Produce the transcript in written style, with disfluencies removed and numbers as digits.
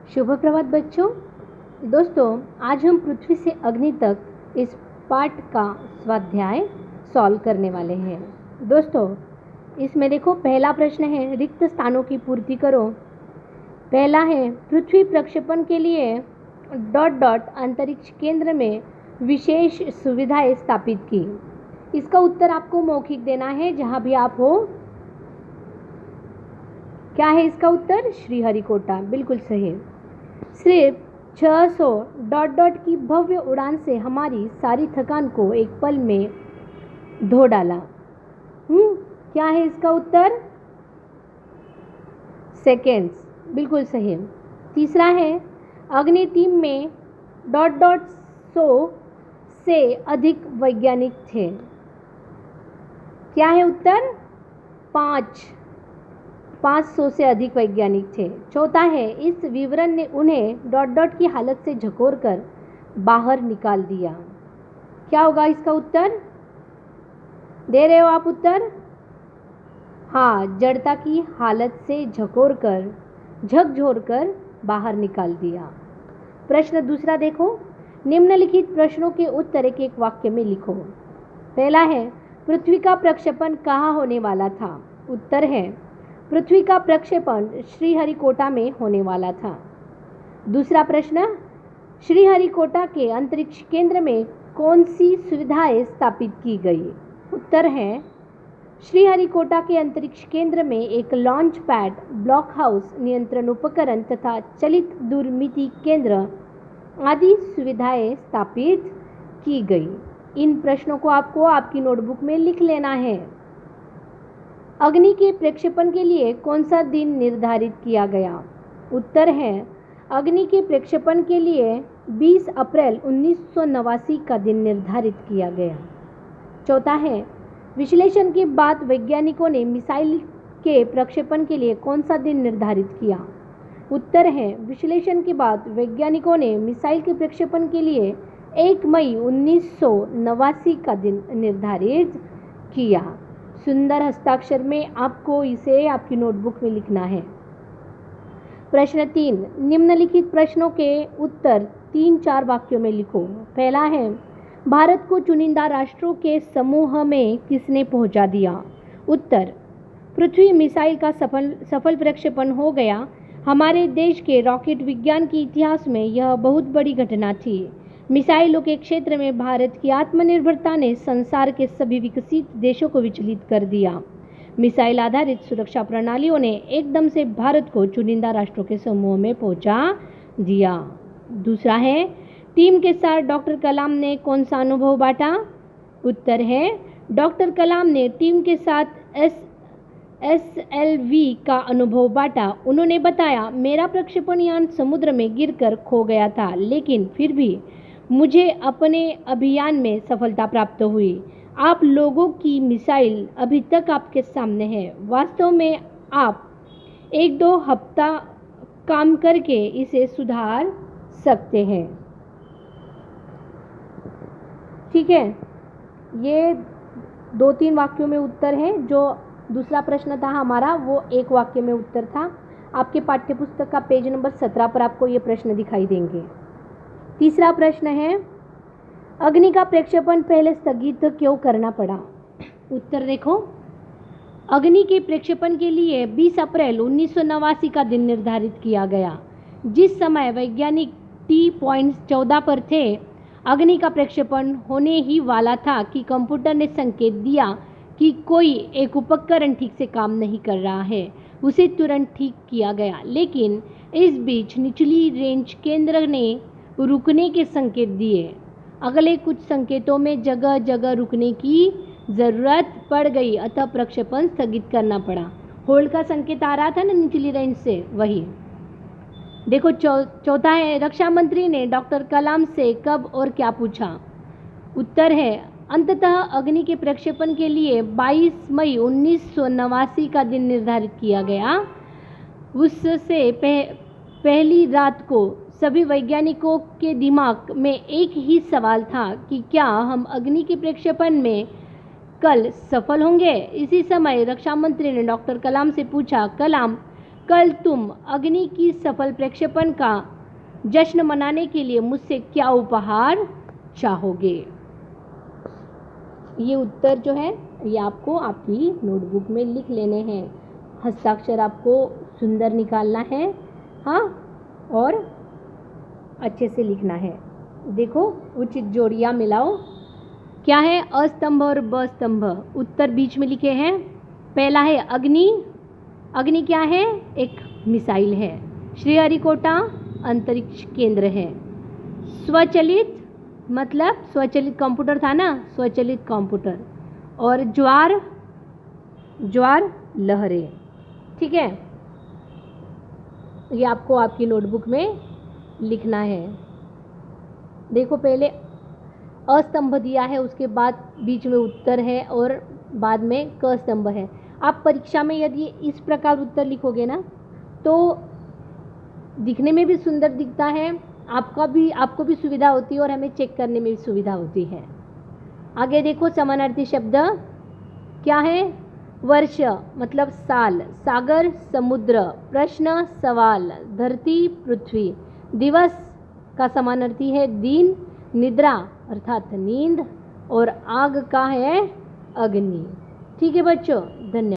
शुभ प्रभात बच्चों। दोस्तों, आज हम पृथ्वी से अग्नि तक इस पाठ का स्वाध्याय सॉल्व करने वाले हैं। दोस्तों, इसमें देखो, पहला प्रश्न है रिक्त स्थानों की पूर्ति करो। पहला है पृथ्वी प्रक्षेपण के लिए ... अंतरिक्ष केंद्र में विशेष सुविधाएं स्थापित की। इसका उत्तर आपको मौखिक देना है जहां भी आप हो। क्या है इसका उत्तर? श्रीहरिकोटा, बिल्कुल सही। सिर्फ 600 ... की भव्य उड़ान से हमारी सारी थकान को एक पल में धो डाला। क्या है इसका उत्तर? सेकेंड्स, बिल्कुल सही। तीसरा है अग्नि टीम में ... 100 से अधिक वैज्ञानिक थे। क्या है उत्तर? 500 से अधिक वैज्ञानिक थे। चौथा है इस विवरण ने उन्हें ... की हालत से झकोर कर बाहर निकाल दिया। क्या होगा इसका उत्तर? दे रहे हो आप उत्तर? हाँ, जड़ता की हालत से झकझोर कर बाहर निकाल दिया। प्रश्न दूसरा देखो, निम्नलिखित प्रश्नों के उत्तर एक एक वाक्य में लिखो। पहला है पृथ्वी का प्रक्षेपण कहाँ होने वाला था? उत्तर है पृथ्वी का प्रक्षेपण श्रीहरिकोटा में होने वाला था। दूसरा प्रश्न, श्रीहरिकोटा के अंतरिक्ष केंद्र में कौन सी सुविधाएं स्थापित की गई? उत्तर है श्रीहरिकोटा के अंतरिक्ष केंद्र में एक लॉन्च पैड, ब्लॉक हाउस, नियंत्रण उपकरण तथा चलित दूरमिति केंद्र आदि सुविधाएं स्थापित की गई। इन प्रश्नों को आपको आपकी नोटबुक में लिख लेना है। अग्नि के प्रक्षेपण के लिए कौन सा दिन निर्धारित किया गया? उत्तर है अग्नि के प्रक्षेपण के लिए 20 अप्रैल 1989 का दिन निर्धारित किया गया। चौथा है विश्लेषण के बाद वैज्ञानिकों ने मिसाइल के प्रक्षेपण के लिए कौन सा दिन निर्धारित किया? उत्तर है विश्लेषण के बाद वैज्ञानिकों ने मिसाइल के प्रक्षेपण के लिए 1 मई 1989 का दिन निर्धारित किया। सुंदर हस्ताक्षर में आपको इसे आपकी नोटबुक में लिखना है। प्रश्न 3, निम्नलिखित प्रश्नों के उत्तर 3-4 वाक्यों में लिखो। पहला है भारत को चुनिंदा राष्ट्रों के समूह में किसने पहुंचा दिया? उत्तर पृथ्वी मिसाइल का सफल प्रक्षेपण हो गया। हमारे देश के रॉकेट विज्ञान के इतिहास में यह बहुत बड़ी घटना थी। मिसाइलों के क्षेत्र में भारत की आत्मनिर्भरता ने संसार के सभी विकसित देशों को विचलित कर दिया। मिसाइल आधारित सुरक्षा प्रणालियों ने एकदम से भारत को चुनिंदा राष्ट्रों के समूह में पहुंचा दिया। दूसरा है टीम के साथ डॉक्टर कलाम ने कौन सा अनुभव बांटा? उत्तर है डॉक्टर कलाम ने टीम के साथ SLV का अनुभव बांटा। उन्होंने बताया, मेरा प्रक्षेपण यान समुद्र में गिरकर खो गया था, लेकिन फिर भी मुझे अपने अभियान में सफलता प्राप्त हुई। आप लोगों की मिसाइल अभी तक आपके सामने है। वास्तव में आप 1-2 हफ्ता काम करके इसे सुधार सकते हैं। ठीक है, ये 2-3 वाक्यों में उत्तर है। जो दूसरा प्रश्न था हमारा वो एक वाक्य में उत्तर था। आपके पाठ्यपुस्तक का पेज नंबर 17 पर आपको ये प्रश्न दिखाई देंगे। तीसरा प्रश्न है अग्नि का प्रक्षेपण पहले स्थगित क्यों करना पड़ा? उत्तर देखो, अग्नि के प्रक्षेपण के लिए 20 अप्रैल 1989 का दिन निर्धारित किया गया। जिस समय वैज्ञानिक T-14 पर थे, अग्नि का प्रक्षेपण होने ही वाला था कि कंप्यूटर ने संकेत दिया कि कोई एक उपकरण ठीक से काम नहीं कर रहा है। उसे तुरंत ठीक किया गया, लेकिन इस बीच निचली रेंज केंद्र ने रुकने के संकेत दिए। अगले कुछ संकेतों में जगह जगह रुकने की ज़रूरत पड़ गई, अतः प्रक्षेपण स्थगित करना पड़ा। होल्ड का संकेत आ रहा था ना निचली रेंज से, वही। देखो, चौथा है रक्षा मंत्री ने डॉक्टर कलाम से कब और क्या पूछा? उत्तर है अंततः अग्नि के प्रक्षेपण के लिए 22 मई 1989 का दिन निर्धारित किया गया। उससे पहली रात को सभी वैज्ञानिकों के दिमाग में एक ही सवाल था कि क्या हम अग्नि के प्रक्षेपण में कल सफल होंगे? इसी समय रक्षा मंत्री ने डॉक्टर कलाम से पूछा, कलाम, कल तुम अग्नि की सफल प्रक्षेपण का जश्न मनाने के लिए मुझसे क्या उपहार चाहोगे? ये उत्तर जो है ये आपको आपकी नोटबुक में लिख लेने हैं। हस्ताक्षर आपको सुंदर निकालना है, हाँ, और अच्छे से लिखना है। देखो उचित जोड़ियाँ मिलाओ। क्या है? अ स्तंभ और ब स्तंभ उत्तर बीच में लिखे हैं। पहला है अग्नि। अग्नि क्या है? एक मिसाइल है। श्रीहरिकोटा अंतरिक्ष केंद्र है। स्वचलित मतलब स्वचलित कंप्यूटर था ना, स्वचलित कंप्यूटर। और ज्वार, ज्वार लहरें। ठीक है, ये आपको आपकी नोटबुक में लिखना है। देखो पहले अस्तंभ दिया है, उसके बाद बीच में उत्तर है और बाद में क स्तंभ है। आप परीक्षा में यदि इस प्रकार उत्तर लिखोगे ना तो दिखने में भी सुंदर दिखता है, आपको भी सुविधा होती है और हमें चेक करने में भी सुविधा होती है। आगे देखो समानार्थी शब्द क्या है? वर्ष मतलब साल, सागर समुद्र, प्रश्न सवाल, धरती पृथ्वी। दिवस का समानार्थी है दिन, निद्रा अर्थात नींद, और आग का है अग्नि। ठीक है बच्चों, धन्यवाद।